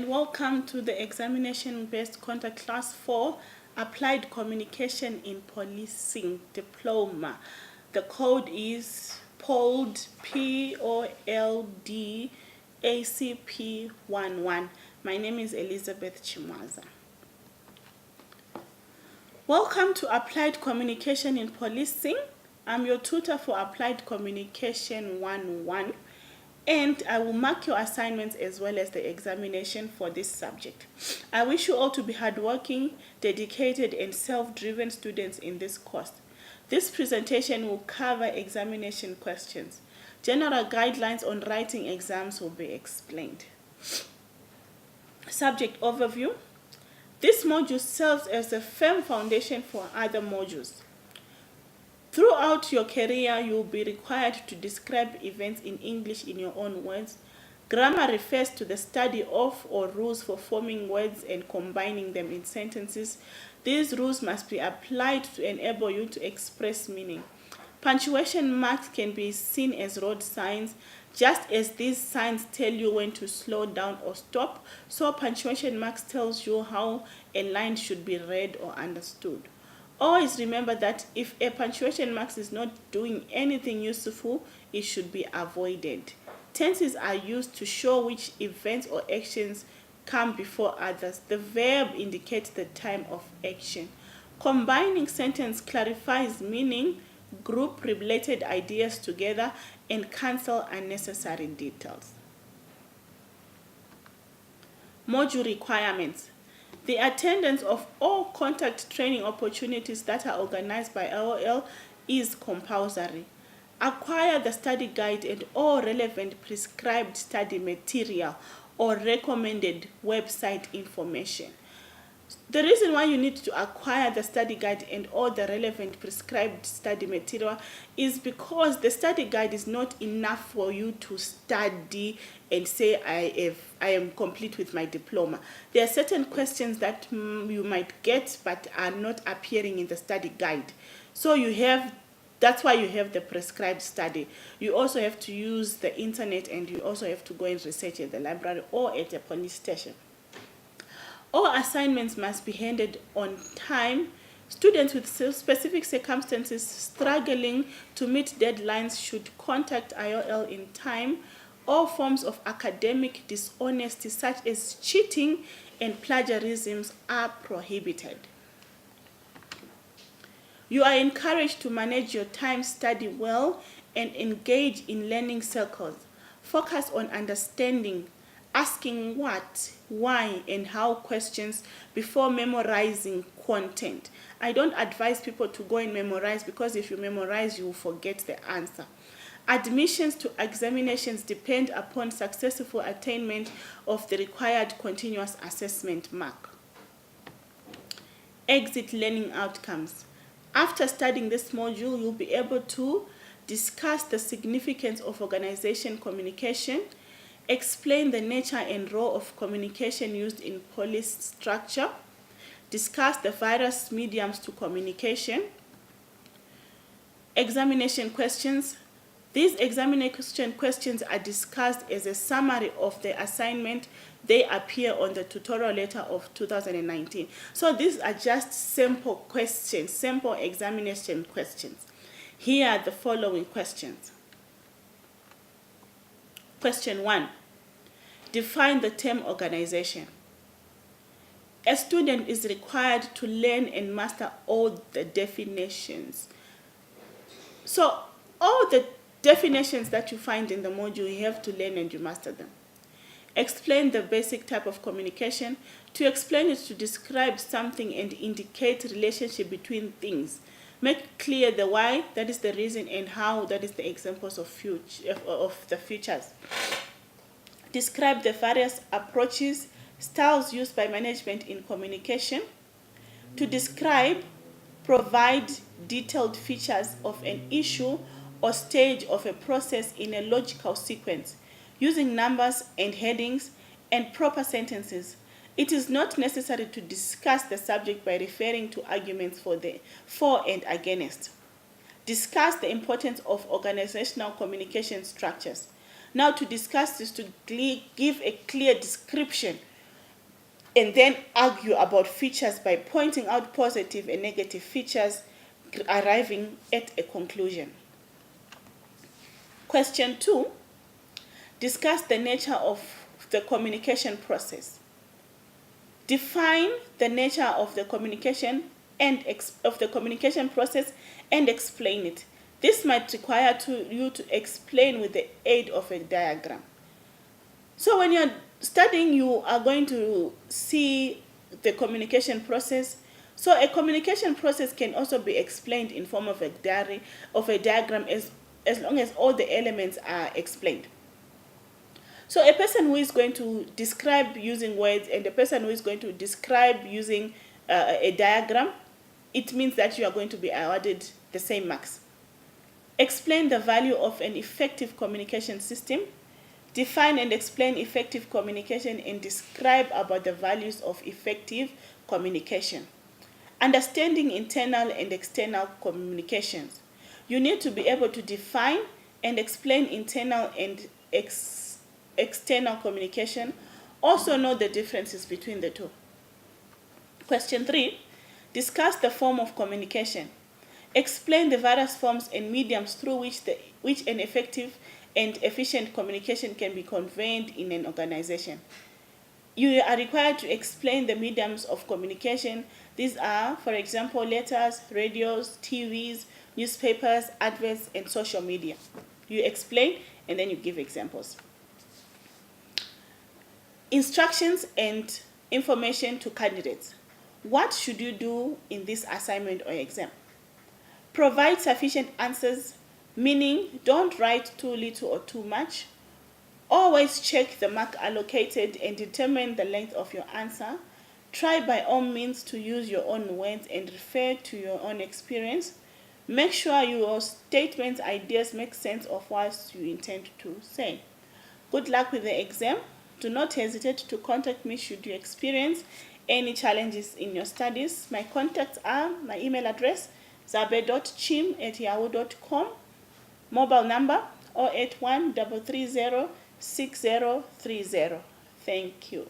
welcome to the examination-based content class 4, Applied Communication in Policing Diploma. The code is Pold P-O-L-D ACP11. My name is Elizabeth Chimwaza. Welcome to Applied Communication in Policing. I'm your tutor for Applied Communication 101. And I will mark your assignments as well as the examination for this subject. I wish you all to be hardworking, dedicated, and self-driven students in this course. This presentation will cover examination questions. General guidelines on writing exams will be explained. Subject overview. This module serves as a firm foundation for other modules. Throughout your career, you will be required to describe events in English in your own words. Grammar refers to the study of or rules for forming words and combining them in sentences. These rules must be applied to enable you to express meaning. Punctuation marks can be seen as road signs, just as these signs tell you when to slow down or stop. So punctuation marks tells you how a line should be read or understood. Always remember that if a punctuation mark is not doing anything useful, it should be avoided. Tenses are used to show which events or actions come before others. The verb indicates the time of action. Combining sentence clarifies meaning, group related ideas together, and cancel unnecessary details. Module requirements. The attendance of all contact training opportunities that are organized by Iol is compulsory. Acquire the study guide and all relevant prescribed study material or recommended website information. The reason why you need to acquire the study guide and all the relevant prescribed study material is because the study guide is not enough for you to study and say, I am complete with my diploma. There are certain questions that you might get but are not appearing in the study guide. So that's why you have the prescribed study. You also have to use the internet, and you also have to go and research at the library or at a police station. All assignments must be handed on time. Students with specific circumstances struggling to meet deadlines should contact Iol in time. All forms of academic dishonesty, such as cheating and plagiarism, are prohibited. You are encouraged to manage your time, study well, and engage in learning circles. Focus on understanding, asking what, why, and how questions before memorizing content. I don't advise people to go and memorize, because if you memorize, you will forget the answer. Admissions to examinations depend upon successful attainment of the required continuous assessment mark. Exit learning outcomes. After studying this module, you'll be able to discuss the significance of organization communication, explain the nature and role of communication used in police structure, discuss the various mediums to communication. Examination questions. These examination questions are discussed as a summary of the assignment. They appear on the tutorial letter of 2019. So these are just simple questions, simple examination questions. Here are the following questions. Question 1. Define the term organization. A student is required to learn and master all the definitions. So all the definitions that you find in the module, you have to learn and you master them. Explain the basic type of communication. To explain it, to describe something and indicate relationship between things. Make clear the why, that is the reason, and how, that is the examples of the features. Describe the various approaches, styles used by management in communication. To describe, provide detailed features of an issue or stage of a process in a logical sequence, using numbers and headings and proper sentences. It is not necessary to discuss the subject by referring to arguments for and against. Discuss the importance of organizational communication structures. Now, to discuss this, to give a clear description and then argue about features by pointing out positive and negative features, arriving at a conclusion. Question 2, discuss the nature of the communication process. Define the nature of the communication process and explain it. This might require you to explain with the aid of a diagram. So when you're studying, you are going to see the communication process. So a communication process can also be explained in form of a diagram as long as all the elements are explained. So a person who is going to describe using words and a person who is going to describe using a diagram, it means that you are going to be awarded the same marks. Explain the value of an effective communication system. Define and explain effective communication and describe about the values of effective communication. Understanding internal and external communications. You need to be able to define and explain internal and external communication. Also know the differences between the two. Question 3, discuss the form of communication. Explain the various forms and mediums through which an effective and efficient communication can be conveyed in an organization. You are required to explain the mediums of communication. These are, for example, letters, radios, TVs, newspapers, adverts, and social media. You explain and then you give examples. Instructions and information to candidates. What should you do in this assignment or exam? Provide sufficient answers, meaning don't write too little or too much. Always check the mark allocated and determine the length of your answer. Try by all means to use your own words and refer to your own experience. Make sure your statements, ideas make sense of what you intend to say. Good luck with the exam. Do not hesitate to contact me should you experience any challenges in your studies. My contacts are my email address, zabe.chim@yahoo.com, mobile number 081 330 6030. Thank you.